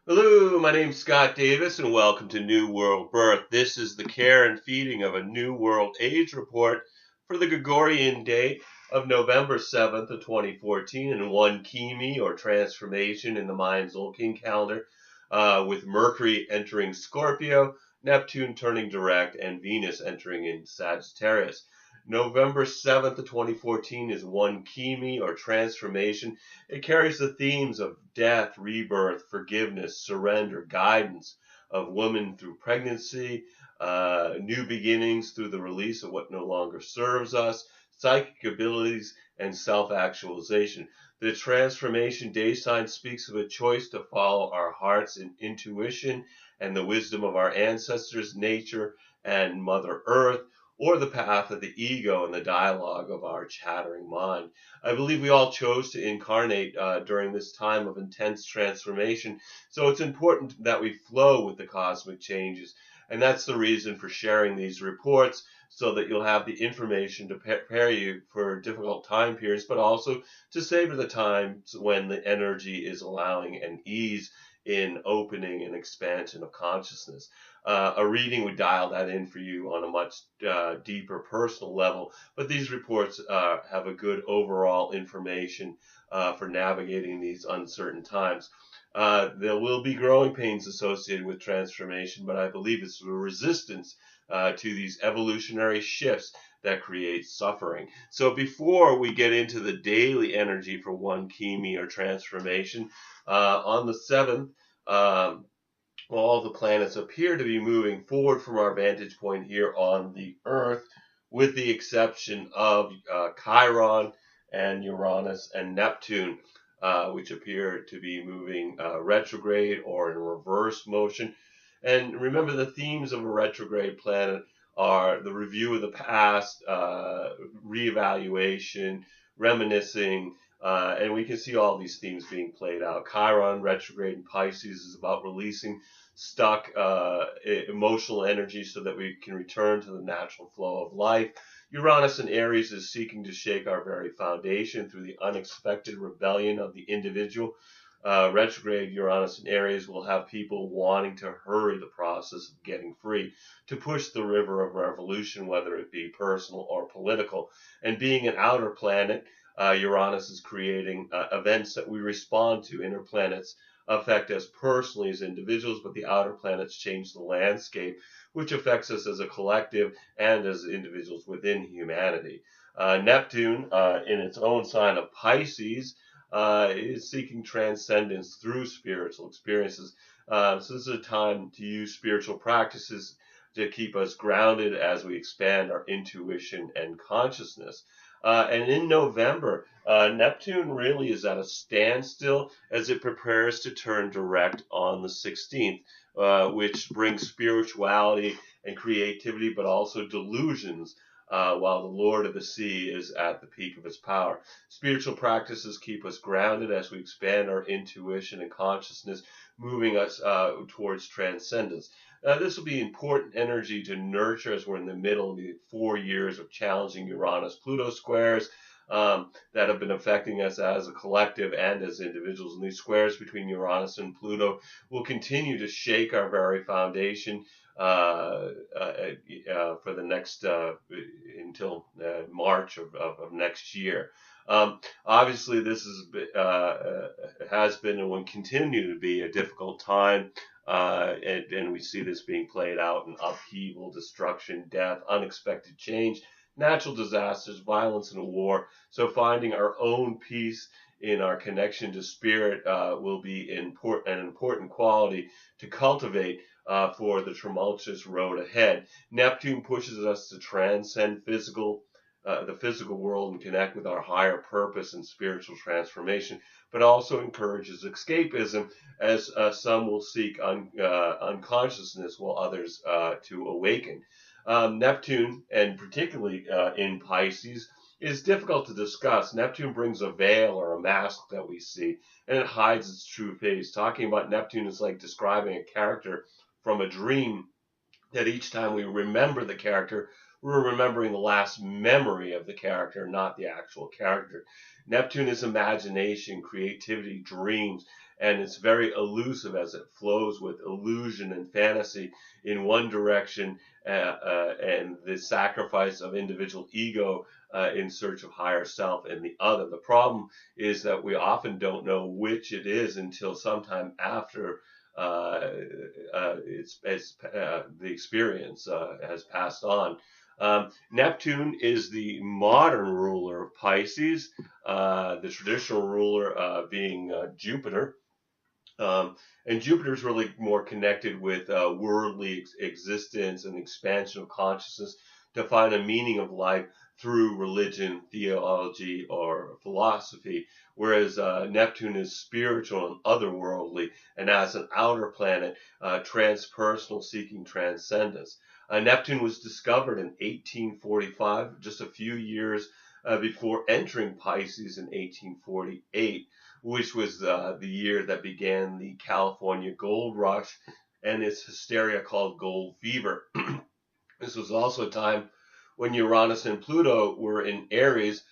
Hello, my name's Scott Davis, and welcome to New World Birth. This is the care and feeding of a New World Age report for the Gregorian date of November 7th of 2014, and one key-mee or transformation in the Mayan Tzolkin calendar, with Mercury entering Scorpio, Neptune turning direct, and Venus entering in Sagittarius. November 7th of 2014 is one key-mee or transformation. It carries the themes of death, rebirth, forgiveness, surrender, guidance of women through pregnancy, new beginnings through the release of what no longer serves us, psychic abilities, and self-actualization. The transformation day sign speaks of a choice to follow our hearts and intuition and the wisdom of our ancestors, nature, and Mother Earth, or the path of the ego and the dialogue of our chattering mind. I believe we all chose to incarnate during this time of intense transformation, so it's important that we flow with the cosmic changes. And that's the reason for sharing these reports, so that you'll have the information to prepare you for difficult time periods, but also to savor the times when the energy is allowing an ease in opening and expansion of consciousness. A reading would dial that in for you on a much deeper personal level, but these reports have a good overall information for navigating these uncertain times. There will be growing pains associated with transformation, but I believe it's a resistance to these evolutionary shifts that create suffering. So before we get into the daily energy for one key-mee or transformation, on the 7th, all the planets appear to be moving forward from our vantage point here on the Earth, with the exception of Chiron and Uranus and Neptune, which appear to be moving retrograde or in reverse motion. And remember, the themes of a retrograde planet are the review of the past, reevaluation, reminiscing, and we can see all these themes being played out. Chiron retrograde in Pisces is about releasing stuck emotional energy so that we can return to the natural flow of life. Uranus in Aries is seeking to shake our very foundation through the unexpected rebellion of the individual. Retrograde Uranus in Aries will have people wanting to hurry the process of getting free, to push the river of revolution, whether it be personal or political. And being an outer planet, Uranus is creating events that we respond to. Inner planets affect us personally as individuals, but the outer planets change the landscape, which affects us as a collective and as individuals within humanity. Neptune, in its own sign of Pisces, is seeking transcendence through spiritual experiences. So this is a time to use spiritual practices to keep us grounded as we expand our intuition and consciousness. And in November, Neptune really is at a standstill as it prepares to turn direct on the 16th, which brings spirituality and creativity, but also delusions, while the Lord of the Sea is at the peak of his power. Spiritual practices keep us grounded as we expand our intuition and consciousness, moving us towards transcendence. This will be important energy to nurture as we're in the middle of the 4 years of challenging Uranus-Pluto squares that have been affecting us as a collective and as individuals. And these squares between Uranus and Pluto will continue to shake our very foundation for the next until March of next year. Obviously, this has been and will continue to be a difficult time, and we see this being played out in upheaval, destruction, death, unexpected change, natural disasters, violence, and war. So finding our own peace in our connection to spirit will be an important quality to cultivate for the tumultuous road ahead. Neptune pushes us to transcend the physical world and connect with our higher purpose and spiritual transformation, but also encourages escapism, as some will seek unconsciousness while others to awaken. Neptune, and particularly in Pisces, is difficult to discuss. Neptune brings a veil or a mask that we see, and it hides its true face. Talking about Neptune is like describing a character from a dream, that each time we remember the character, we're remembering the last memory of the character, not the actual character. Neptune is imagination, creativity, dreams, and it's very elusive as it flows with illusion and fantasy in one direction, and the sacrifice of individual ego in search of higher self in the other. The problem is that we often don't know which it is until sometime after the experience has passed on. Neptune is the modern ruler of Pisces, the traditional ruler being Jupiter. And Jupiter is really more connected with worldly existence and expansion of consciousness to find a meaning of life through religion, theology, or philosophy, whereas Neptune is spiritual and otherworldly, and as an outer planet, transpersonal, seeking transcendence. Neptune was discovered in 1845, just a few years before entering Pisces in 1848, which was the year that began the California gold rush and its hysteria called gold fever. This was also a time when Uranus and Pluto were in Aries,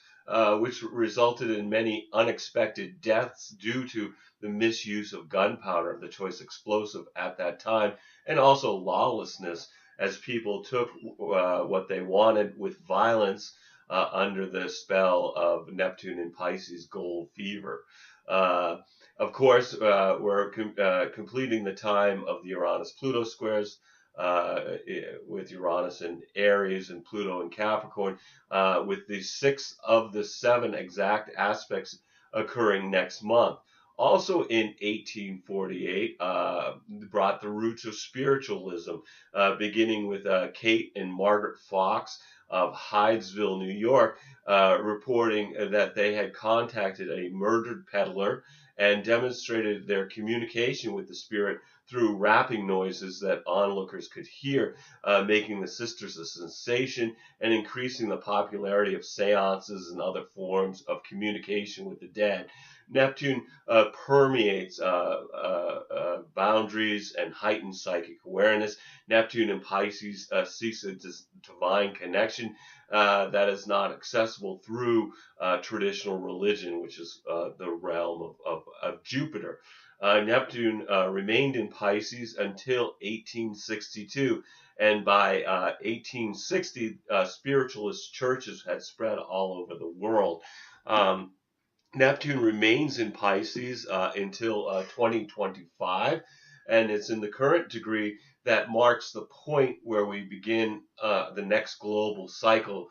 which resulted in many unexpected deaths due to the misuse of gunpowder, the choice explosive at that time, and also lawlessness as people took what they wanted with violence under the spell of Neptune and Pisces gold fever. Uh, of course, we're completing the time of the Uranus-Pluto squares with Uranus in Aries and Pluto in Capricorn, with the 6 of the 7 exact aspects occurring next month. Also in 1848, brought the roots of spiritualism, beginning with Kate and Margaret Fox of Hydesville, New York, reporting that they had contacted a murdered peddler and demonstrated their communication with the spirit through rapping noises that onlookers could hear, making the sisters a sensation and increasing the popularity of seances and other forms of communication with the dead. Neptune permeates boundaries and heightens psychic awareness. Neptune in Pisces seeks a divine connection that is not accessible through traditional religion, which is the realm of Jupiter. Neptune remained in Pisces until 1862, and by 1860, spiritualist churches had spread all over the world. Neptune remains in Pisces until 2025, and it's in the current degree that marks the point where we begin the next global cycle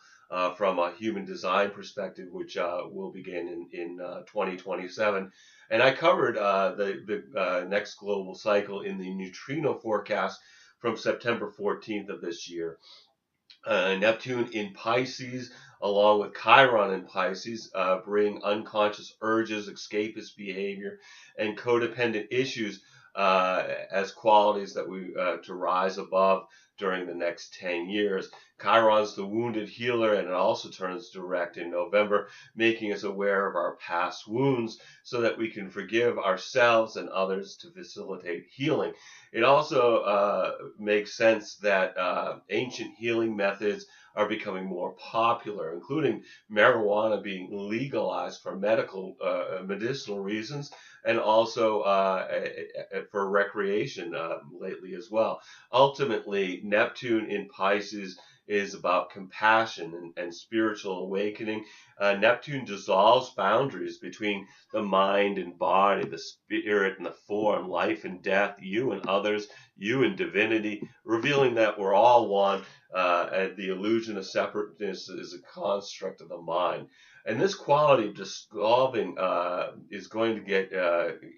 from a human design perspective, which will begin in 2027. And I covered the next global cycle in the neutrino forecast from September 14th of this year. Neptune in Pisces, along with Chiron in Pisces, bring unconscious urges, escapist behavior, and codependent issues as qualities that we to rise above during the next 10 years. Chiron's the wounded healer, and it also turns direct in November, making us aware of our past wounds so that we can forgive ourselves and others to facilitate healing. It also makes sense that ancient healing methods are becoming more popular, including marijuana being legalized for medicinal reasons, and also for recreation lately as well. Ultimately, Neptune in Pisces is about compassion and spiritual awakening. Neptune dissolves boundaries between the mind and body, the spirit and the form, life and death, you and others, you and divinity, revealing that we're all one, and the illusion of separateness is a construct of the mind. And this quality of dissolving is going to get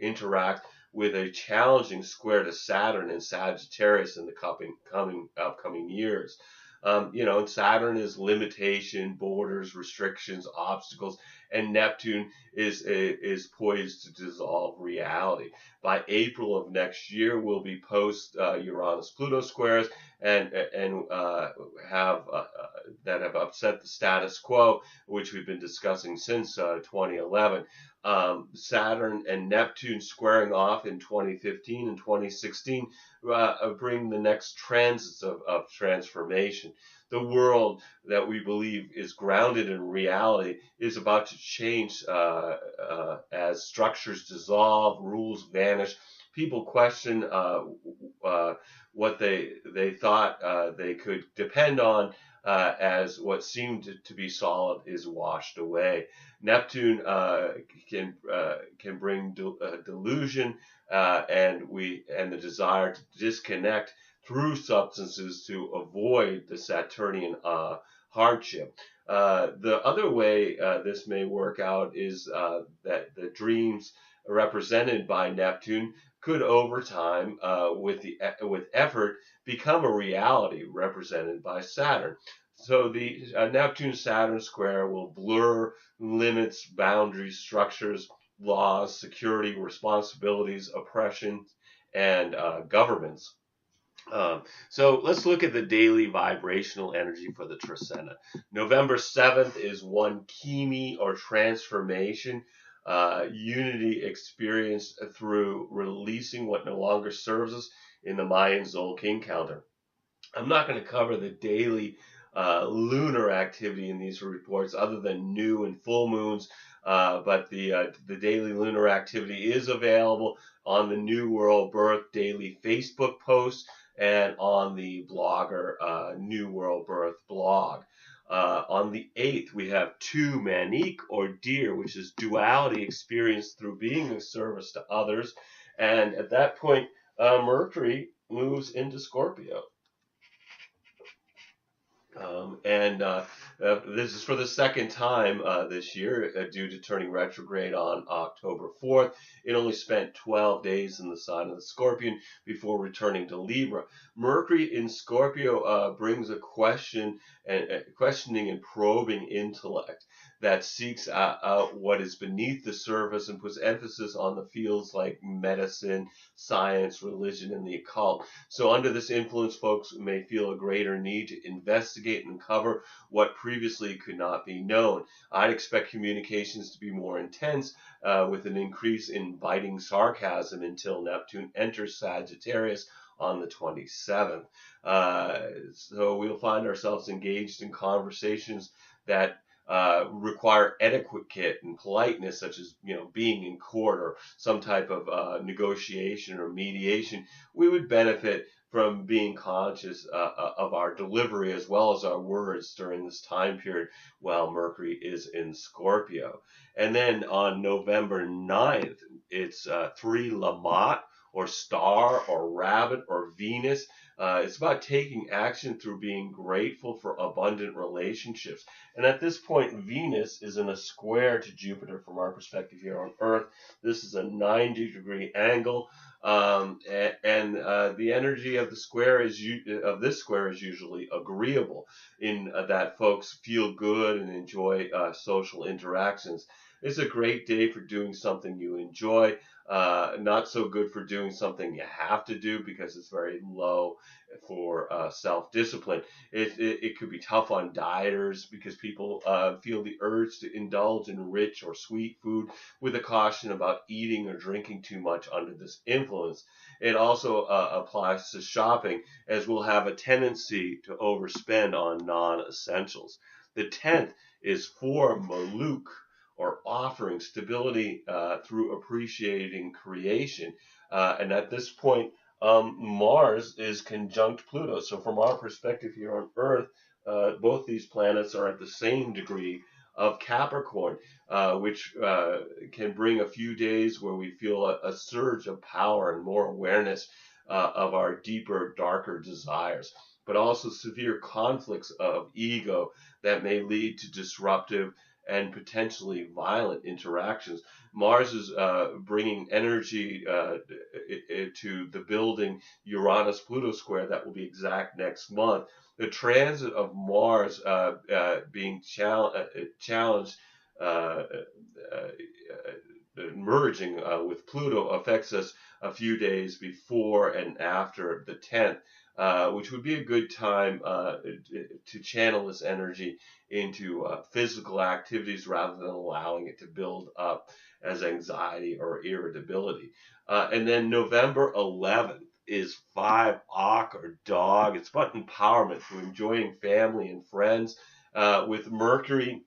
interact with a challenging square to Saturn and Sagittarius in the upcoming years. And Saturn is limitation, borders, restrictions, obstacles, and Neptune is poised to dissolve reality. By April of next year, we'll be post Uranus-Pluto squares and have that have upset the status quo, which we've been discussing since 2011. Saturn and Neptune squaring off in 2015 and 2016 bring the next transits of transformation. The world that we believe is grounded in reality is about to change as structures dissolve, rules vanish. People question what they thought they could depend on as what seemed to be solid is washed away. Neptune can bring delusion and the desire to disconnect through substances to avoid the Saturnian hardship. The other way this may work out is that the dreams represented by Neptune could, over time, with effort, become a reality represented by Saturn. So the Neptune-Saturn square will blur limits, boundaries, structures, laws, security, responsibilities, oppression, and governments. So let's look at the daily vibrational energy for the Trecena. November 7th is one key-mee or transformation, unity experienced through releasing what no longer serves us in the Mayan Tzolkin calendar. I'm not going to cover the daily lunar activity in these reports other than new and full moons, but the daily lunar activity is available on the New World Birth daily Facebook post and on the blogger New World Birth blog. On the 8th, we have two Manique or deer, which is duality experienced through being of service to others. And at that point, Mercury moves into Scorpio. This is for the second time this year due to turning retrograde on October 4th. It only spent 12 days in the sign of the Scorpion before returning to Libra. Mercury in Scorpio brings a questioning and probing intellect that seeks out what is beneath the surface and puts emphasis on the fields like medicine, science, religion, and the occult. So under this influence, folks may feel a greater need to investigate and uncover what previously could not be known. I'd expect communications to be more intense with an increase in biting sarcasm until Neptune enters Sagittarius on the 27th. So we'll find ourselves engaged in conversations that require etiquette and politeness, such as being in court or some type of negotiation or mediation. We would benefit from being conscious of our delivery as well as our words during this time period while Mercury is in Scorpio. And then on November 9th, it's 3 Lamont or Star or Rabbit or Venus. It's about taking action through being grateful for abundant relationships. And at this point, Venus is in a square to Jupiter from our perspective here on Earth. This is a 90-degree angle. The energy of the square is usually agreeable in that folks feel good and enjoy social interactions. It's a great day for doing something you enjoy. Not so good for doing something you have to do because it's very low for self-discipline. It could be tough on dieters because people feel the urge to indulge in rich or sweet food with a caution about eating or drinking too much under this influence. It also applies to shopping, as we'll have a tendency to overspend on non-essentials. The 10th is for Maluk, or offering stability through appreciating creation. And at this point, Mars is conjunct Pluto. So from our perspective here on Earth, both these planets are at the same degree of Capricorn, which can bring a few days where we feel a surge of power and more awareness of our deeper, darker desires, but also severe conflicts of ego that may lead to disruptive and potentially violent interactions. Mars is bringing energy to the building Uranus-Pluto square that will be exact next month. The transit of Mars being challenged merging with Pluto affects us a few days before and after the 10th, which would be a good time to channel this energy into physical activities rather than allowing it to build up as anxiety or irritability. And then November 11th is 5 Ak or dog. It's about empowerment through enjoying family and friends with Mercury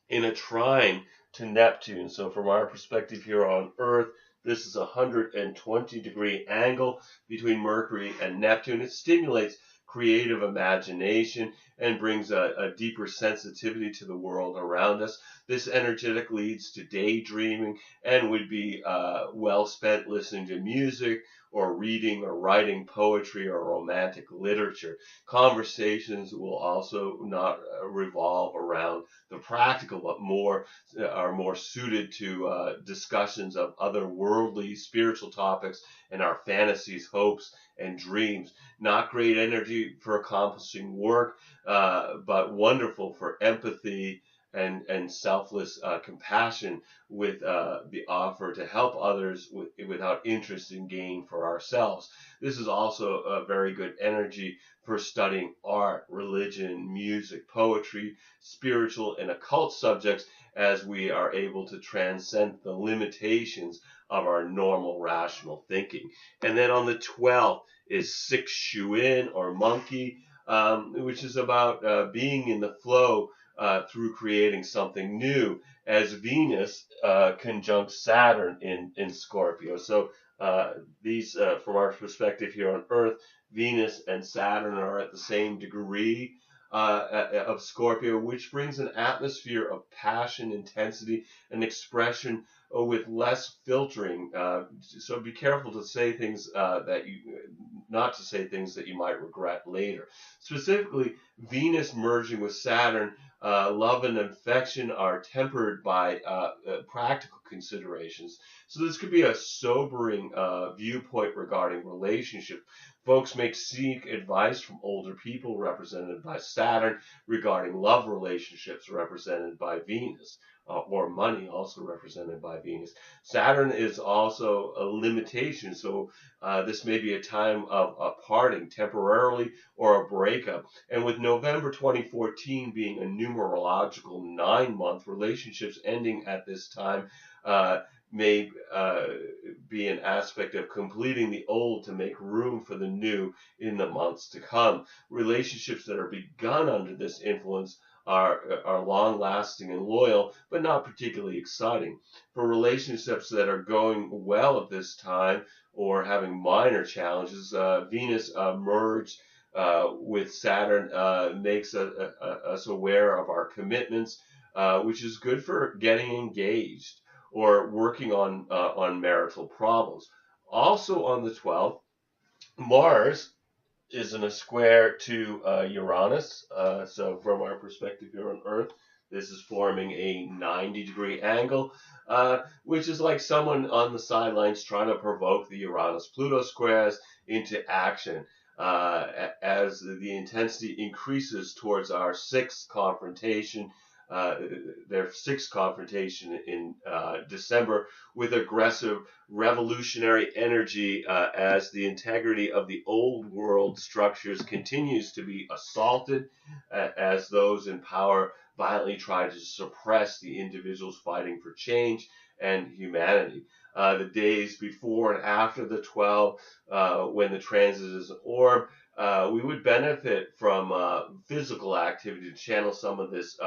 in a trine to Neptune. So from our perspective here on Earth, this is a 120-degree angle between Mercury and Neptune. It stimulates creative imagination and brings a deeper sensitivity to the world around us. This energetic leads to daydreaming and would be well spent listening to music or reading or writing poetry or romantic literature. Conversations will also not revolve around the practical, but are more suited to discussions of otherworldly spiritual topics and our fantasies, hopes, and dreams. Not great energy for accomplishing work, but wonderful for empathy and selfless compassion with the offer to help others without interest in gain for ourselves. This is also a very good energy for studying art, religion, music, poetry, spiritual and occult subjects, as we are able to transcend the limitations of our normal rational thinking. And then on the 12th is 6 Shuin or monkey, which is about being in the flow through creating something new, as Venus conjunct Saturn in Scorpio. So these, from our perspective here on Earth, Venus and Saturn are at the same degree of Scorpio, which brings an atmosphere of passion, intensity, and expression with less filtering. So be careful to say things not to say things that you might regret later. Specifically, Venus merging with Saturn, love and affection are tempered by practical considerations. So this could be a sobering viewpoint regarding relationships. Folks may seek advice from older people, represented by Saturn, regarding love relationships, represented by Venus, or money, also represented by Venus. Saturn is also a limitation, so this may be a time of a parting temporarily or a breakup. And with November 2014 being a numerological 9-month, relationships ending at this time may be an aspect of completing the old to make room for the new in the months to come. Relationships that are begun under this influence are long lasting and loyal, but not particularly exciting. For relationships that are going well at this time or having minor challenges, Venus merged with Saturn makes us aware of our commitments, which is good for getting engaged or working on marital problems. Also on the 12th, Mars is in a square to Uranus. So from our perspective here on Earth, this is forming a 90-degree angle, which is like someone on the sidelines trying to provoke the Uranus-Pluto squares into action. As the intensity increases towards our sixth confrontation, their sixth confrontation in December, with aggressive revolutionary energy, as the integrity of the old world structures continues to be assaulted, as those in power violently try to suppress the individuals fighting for change and humanity. The days before and after the 12, when the transit is an orb, we would benefit from physical activity to channel some of this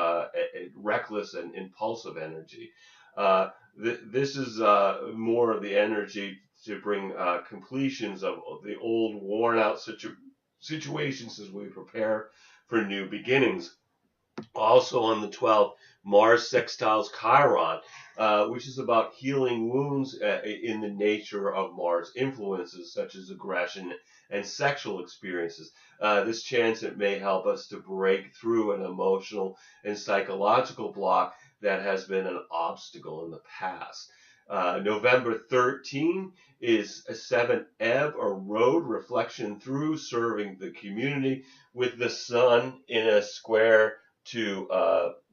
reckless and impulsive energy. This is more of the energy to bring completions of the old, worn-out situations as we prepare for new beginnings. Also on the 12th, Mars sextiles Chiron, which is about healing wounds in the nature of Mars influences, such as aggression and sexual experiences. This transit may help us to break through an emotional and psychological block that has been an obstacle in the past. November 13 is a 7 ebb or road reflection through serving the community, with the sun in a square to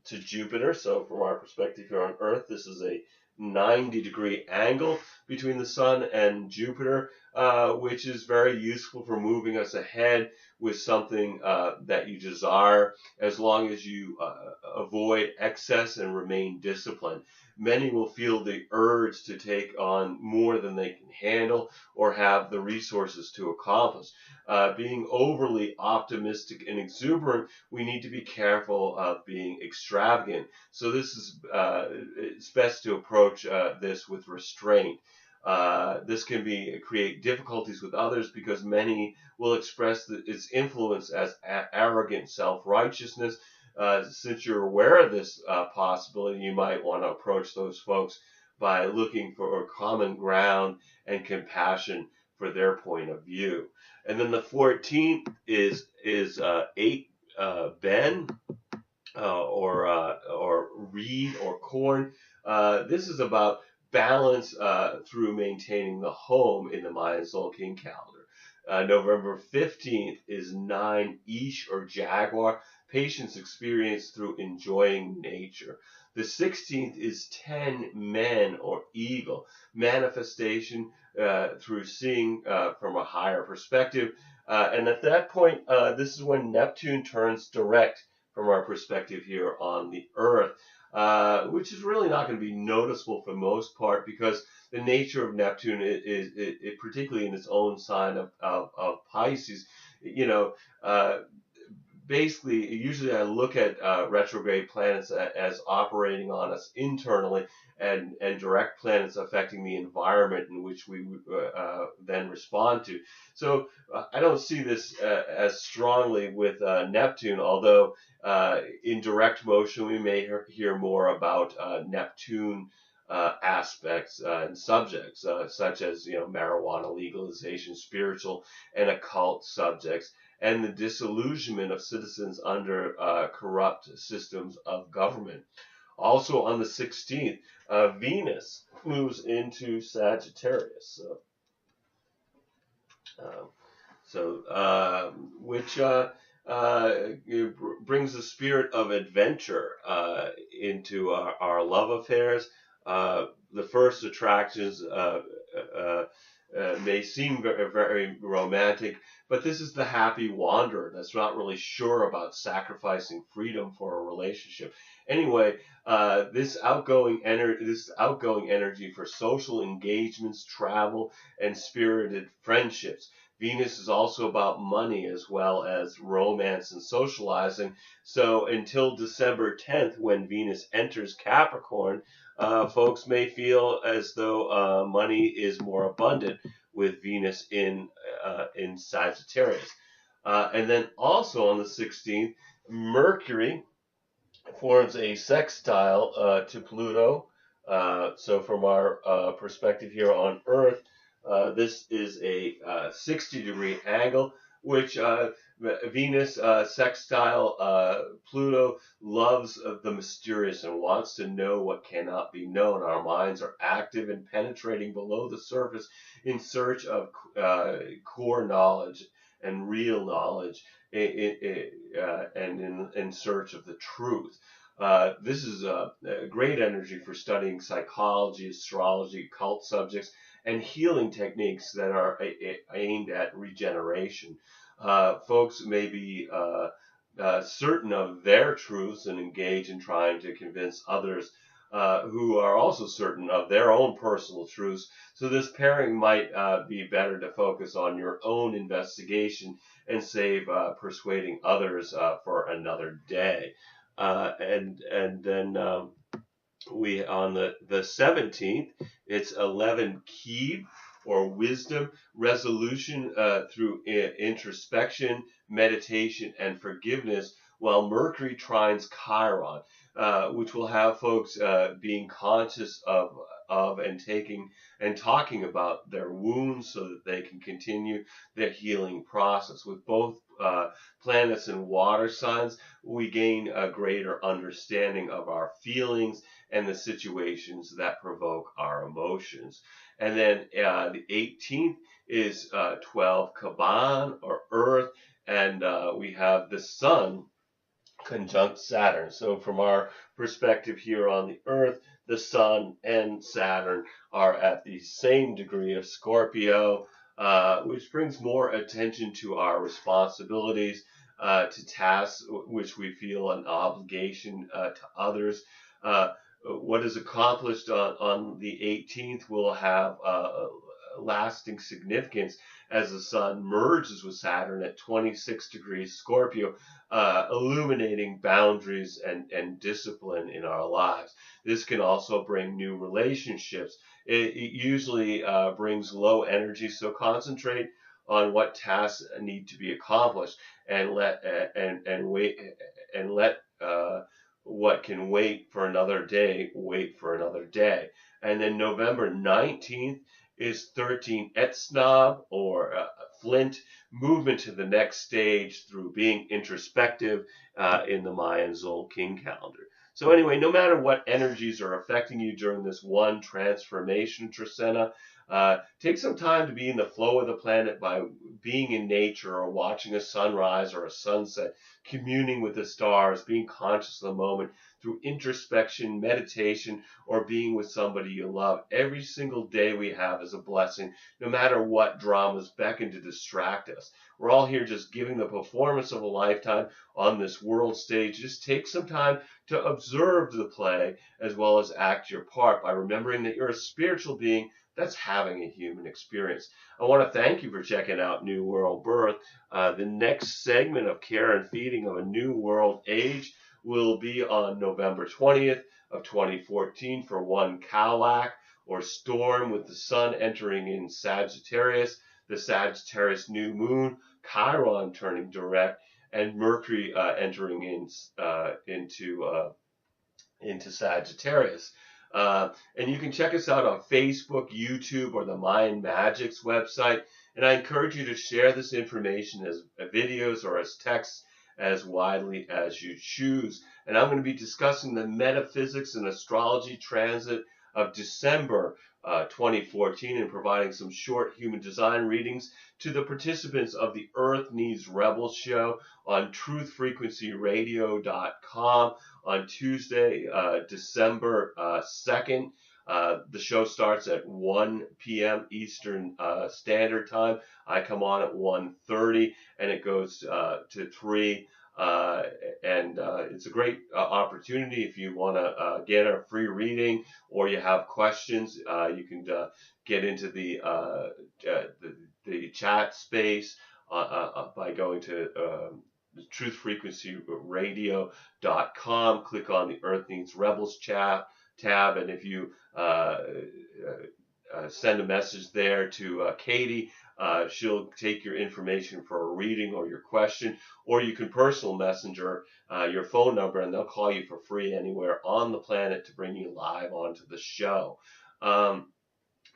Jupiter. So from our perspective here on Earth, this is a 90-degree angle between the Sun and Jupiter, which is very useful for moving us ahead with something that you desire, as long as you avoid excess and remain disciplined. Many will feel the urge to take on more than they can handle or have the resources to accomplish. Being overly optimistic and exuberant, we need to be careful of being extravagant. So this is it's best to approach this with restraint. This can create difficulties with others because many will express its influence as arrogant self-righteousness. Since you're aware of this possibility, you might want to approach those folks by looking for common ground and compassion for their point of view. And then the 14th is 8 Ben, or reed or corn. This is about balance through maintaining the home in the Mayan Tzolkin calendar. November 15th is 9 Ish or jaguar, patience experienced through enjoying nature. The 16th is 10 Men or eagle, manifestation through seeing from a higher perspective. And at that point, this is when Neptune turns direct from our perspective here on the Earth, which is really not going to be noticeable for the most part because the nature of Neptune is particularly in its own sign of Pisces. You know, basically, usually I look at retrograde planets as operating on us internally, and direct planets affecting the environment in which we then respond to. So I don't see this as strongly with Neptune, although in direct motion we may hear more about Neptune aspects and subjects, such as marijuana legalization, spiritual and occult subjects, and the disillusionment of citizens under corrupt systems of government. Also on the 16th, Venus moves into Sagittarius, which brings the spirit of adventure into our love affairs. The first attractions may seem very, very romantic, but this is the happy wanderer that's not really sure about sacrificing freedom for a relationship. Anyway, this outgoing energy for social engagements, travel, and spirited friendships. Venus is also about money as well as romance and socializing. So until December 10th, when Venus enters Capricorn, folks may feel as though money is more abundant with Venus in Sagittarius. And then also on the 16th, Mercury forms a sextile to Pluto. So from our perspective here on Earth, this is a 60-degree angle, which Venus sextile Pluto loves the mysterious and wants to know what cannot be known. Our minds are active and penetrating below the surface in search of core knowledge and real knowledge, and in search of the truth. This is a great energy for studying psychology, astrology, occult subjects, and healing techniques that are aimed at regeneration. Folks may be certain of their truths and engage in trying to convince others who are also certain of their own personal truths. So this pairing might be better to focus on your own investigation and save persuading others for another day. And then we on the 17th, it's 11 key or wisdom, resolution through introspection, meditation, and forgiveness, while Mercury trines Chiron, which will have folks being conscious of and talking about their wounds so that they can continue their healing process. With both planets and water signs, we gain a greater understanding of our feelings and the situations that provoke our emotions. And then the 18th is 12 Kaban or Earth, and we have the Sun conjunct Saturn. So from our perspective here on the Earth, the Sun and Saturn are at the same degree of Scorpio, which brings more attention to our responsibilities, to tasks which we feel an obligation to others. Uh, what is accomplished on the 18th will have lasting significance as the Sun merges with Saturn at 26 degrees Scorpio, illuminating boundaries and discipline in our lives. This can also bring new relationships. It usually brings low energy, so concentrate on what tasks need to be accomplished and let what can wait for another day wait for another day. And then November 19th is 13 Etsnob, or Flint, movement to the next stage through being introspective in the Mayan Tzolkin calendar. So anyway, no matter what energies are affecting you during this one transformation trisena, take some time to be in the flow of the planet by being in nature or watching a sunrise or a sunset, communing with the stars, being conscious of the moment through introspection, meditation, or being with somebody you love. Every single day we have is a blessing, no matter what dramas beckon to distract us. We're all here just giving the performance of a lifetime on this world stage. Just take some time to observe the play as well as act your part by remembering that you're a spiritual being that's having a human experience. I want to thank you for checking out New World Birth. The next segment of Care and Feeding of a New World Age will be on November 20th of 2014 for one Kalak, or storm, with the Sun entering in Sagittarius, the Sagittarius new moon, Chiron turning direct, and Mercury entering into Sagittarius. And you can check us out on Facebook, YouTube, or the Mayan Magics website. And I encourage you to share this information as videos or as texts as widely as you choose. And I'm going to be discussing the metaphysics and astrology transit of December 2014, and providing some short human design readings to the participants of the Earth Needs Rebels show on truthfrequencyradio.com on Tuesday, December 2nd. The show starts at 1 p.m. Eastern Standard Time. I come on at 1:30, and it goes to 3. And it's a great opportunity if you want to get a free reading or you have questions. You can get into the chat space by going to truthfrequencyradio.com. Click on the Earth Needs Rebels tab, and if you send a message there to Katie, she'll take your information for a reading or your question, or you can personal messenger your phone number, and they'll call you for free anywhere on the planet to bring you live onto the show.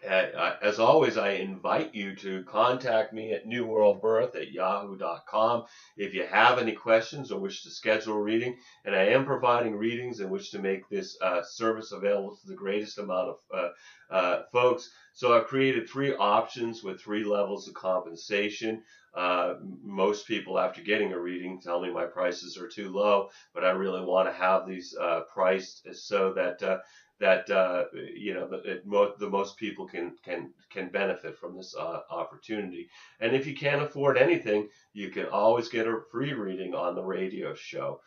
As always, I invite you to contact me at newworldbirth@yahoo.com if you have any questions or wish to schedule a reading. And I am providing readings in which to make this service available to the greatest amount of folks. So I've created 3 options with 3 levels of compensation. Most people, after getting a reading, tell me my prices are too low, but I really want to have these priced so that the most people can benefit from this opportunity. And if you can't afford anything, you can always get a free reading on the radio show.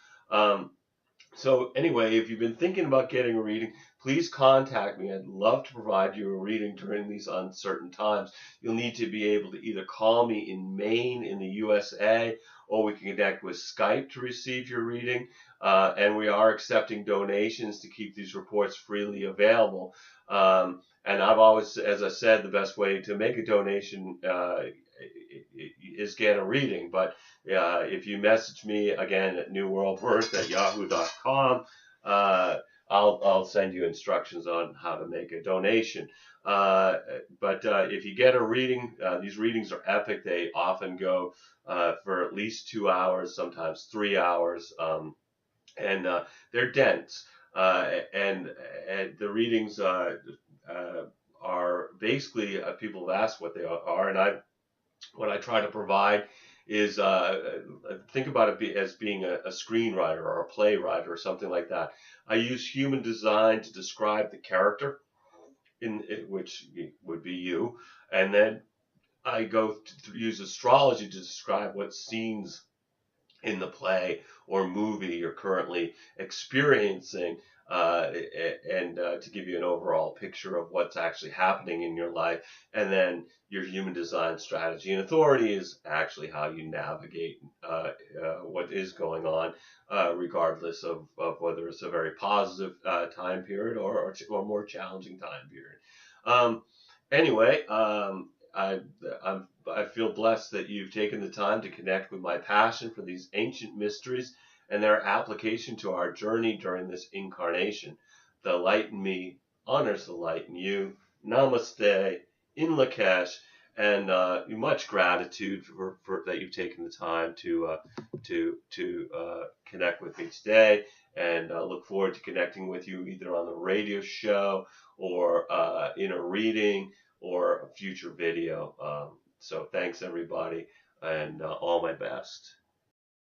So anyway, if you've been thinking about getting a reading, please contact me. I'd love to provide you a reading during these uncertain times. You'll need to be able to either call me in Maine in the USA, or we can connect with Skype to receive your reading. And we are accepting donations to keep these reports freely available. And I've always, as I said, the best way to make a donation is get a reading. But if you message me again at newworldbirth@yahoo.com, I'll send you instructions on how to make a donation. But if you get a reading, these readings are epic. They often go for at least 2 hours, sometimes 3 hours, and they're dense. And the readings are basically, people have asked what they are, and what I try to provide is think about it as being a screenwriter or a playwright or something like that. I use human design to describe the character, which would be you, and then I go to use astrology to describe what scenes in the play or movie you're currently experiencing, and to give you an overall picture of what's actually happening in your life. And then your human design strategy and authority is actually how you navigate what is going on, regardless of whether it's a very positive time period or more challenging time period. Um, anyway, I feel blessed that you've taken the time to connect with my passion for these ancient mysteries and their application to our journey during this incarnation. The light in me honors the light in you. Namaste, in Lakesh, and much gratitude for that you've taken the time to connect with me today, and look forward to connecting with you either on the radio show or in a reading or a future video. So thanks everybody, and all my best.